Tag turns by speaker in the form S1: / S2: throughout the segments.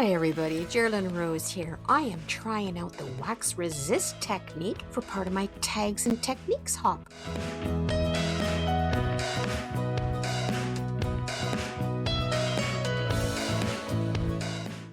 S1: Hi everybody, Geraldine Rose here. I am trying out the wax resist technique for part of my tags and techniques hop.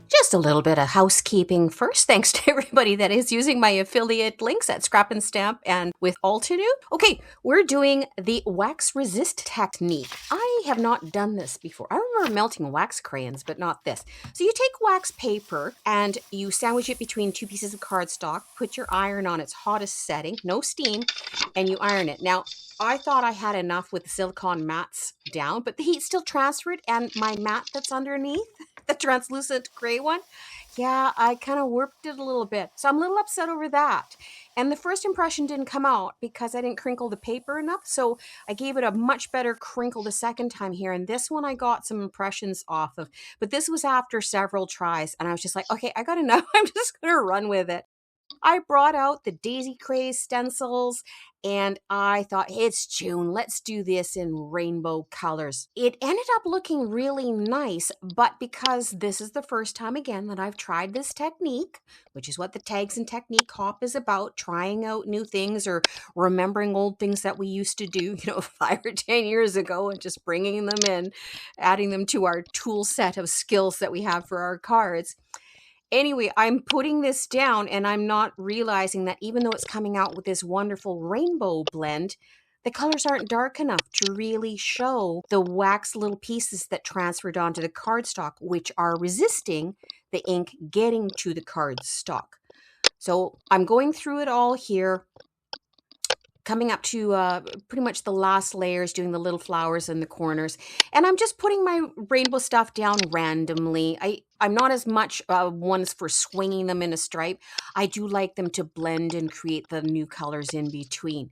S1: Just a little bit of housekeeping first. Thanks to everybody that is using my affiliate links at Scrap and Stamp and with Altenew. Okay, we're doing the wax resist technique. I have not done this before. I remember melting wax crayons, but not this. So you take wax paper and you sandwich it between two pieces of cardstock, put your iron on its hottest setting, no steam, and you iron it. Now, I thought I had enough with the silicone mats down, but the heat still transferred, and my mat that's underneath, the translucent gray one, yeah, I kind of warped it a little bit. So I'm a little upset over that. And the first impression didn't come out because I didn't crinkle the paper enough. So I gave it a much better crinkle the second time here. And this one I got some impressions off of. But this was after several tries. And I was just like, okay, I got enough. I'm just going to run with it. I brought out the Daisy Craze stencils and I thought, hey, it's June, let's do this in rainbow colors. It ended up looking really nice, but because this is the first time again that I've tried this technique, which is what the Tags and Technique Hop is about, trying out new things or remembering old things that we used to do, 5 or 10 years ago and just bringing them in, adding them to our tool set of skills that we have for our cards. Anyway, I'm putting this down and I'm not realizing that even though it's coming out with this wonderful rainbow blend, the colors aren't dark enough to really show the wax little pieces that transferred onto the cardstock, which are resisting the ink getting to the cardstock. So I'm going through it all here, coming up to pretty much the last layers, doing the little flowers in the corners. And I'm just putting my rainbow stuff down randomly. I'm not as much ones for swinging them in a stripe. I do like them to blend and create the new colors in between.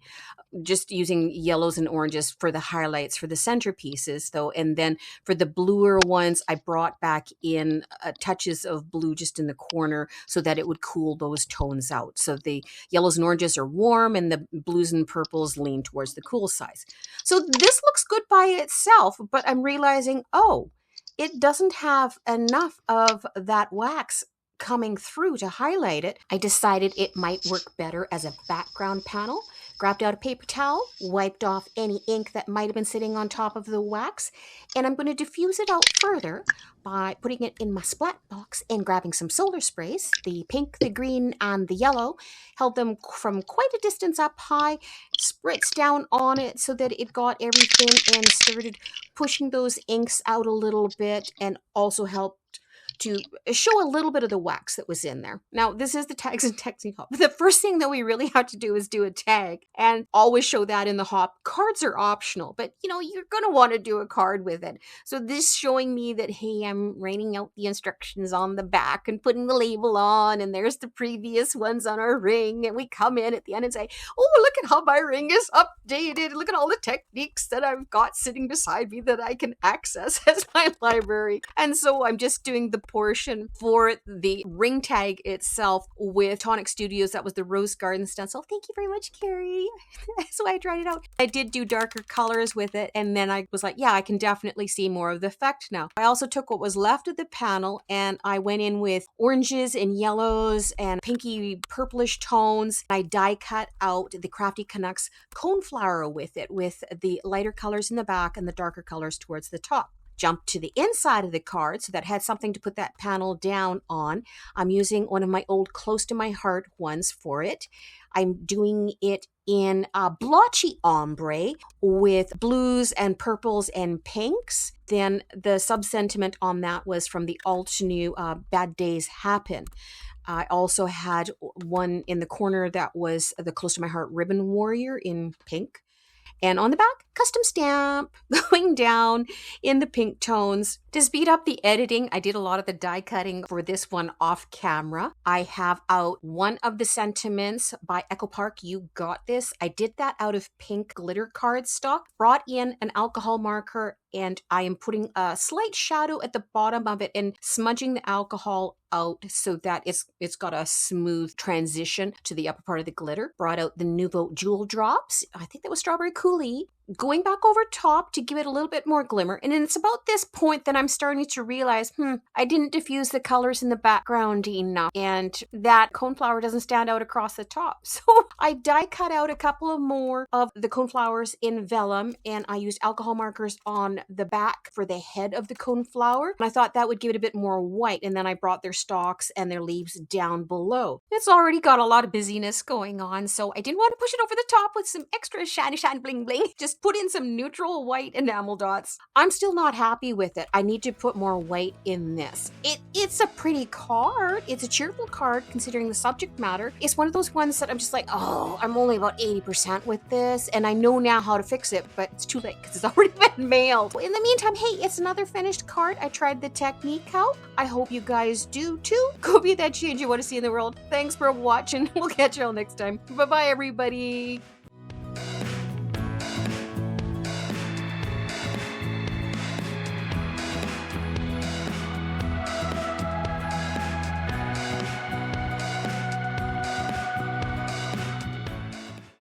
S1: Just using yellows and oranges for the highlights for the centerpieces though. And then for the bluer ones, I brought back in touches of blue just in the corner so that it would cool those tones out. So the yellows and oranges are warm and the blues and purples lean towards the cool size. So this looks good by itself, but I'm realizing, oh, it doesn't have enough of that wax coming through to highlight it. I decided it might work better as a background panel. Grabbed out a paper towel, wiped off any ink that might have been sitting on top of the wax, and I'm going to diffuse it out further by putting it in my splat box and grabbing some solar sprays, the pink, the green, and the yellow, held them from quite a distance up high, spritzed down on it so that it got everything and started pushing those inks out a little bit and also helped to show a little bit of the wax that was in there. Now, this is the Tags and Technique Hop. The first thing that we really have to do is do a tag and always show that in the hop. Cards are optional, but you're going to want to do a card with it. So this showing me that, hey, I'm writing out the instructions on the back and putting the label on, and there's the previous ones on our ring, and we come in at the end and say, oh, look at how my ring is updated. Look at all the techniques that I've got sitting beside me that I can access as my library. And so I'm just doing the portion for the ring tag itself with Tonic Studios. That was the Rose Garden stencil. Thank you very much, Carrie. So I tried it out. I did do darker colors with it, and then I was like, yeah, I can definitely see more of the effect now. I also took what was left of the panel and I went in with oranges and yellows and pinky purplish tones. I die cut out the Crafty Canucks coneflower with it, with the lighter colors in the back and the darker colors towards the top. Jump to the inside of the card so that had something to put that panel down on. I'm using one of my old Close to My Heart ones for it. I'm doing it in a blotchy ombre with blues and purples and pinks. Then the sub-sentiment on that was from the Altenew Bad Days Happen. I also had one in the corner that was the Close to My Heart Ribbon Warrior in pink. And on the back, custom stamp going down in the pink tones. To speed up the editing, I did a lot of the die cutting for this one off camera. I have out one of the sentiments by Echo Park, You Got This. I did that out of pink glitter cardstock, brought in an alcohol marker, and I am putting a slight shadow at the bottom of it and smudging the alcohol out so that it's got a smooth transition to the upper part of the glitter. Brought out the Nouveau Jewel Drops. I think that was Strawberry Coulis. going back over top to give it a little bit more glimmer. And it's about this point that I'm starting to realize, I didn't diffuse the colors in the background enough, and that coneflower doesn't stand out across the top. So I die cut out a couple of more of the coneflowers in vellum, and I used alcohol markers on the back for the head of the coneflower. And I thought that would give it a bit more white, and then I brought their stalks and their leaves down below. It's already got a lot of busyness going on, so I didn't want to push it over the top with some extra shiny bling bling. Just put in some neutral white enamel dots. I'm still not happy with it. I need to put more white in this. It's a pretty card. It's a cheerful card considering the subject matter. It's one of those ones that I'm just like, oh, I'm only about 80% with this, and I know now how to fix it, but it's too late because it's already been mailed. In the meantime, hey, it's another finished card. I tried the technique out. I hope you guys do too. Go be that change you want to see in the world. Thanks for watching. We'll catch you all next time. Bye-bye, everybody.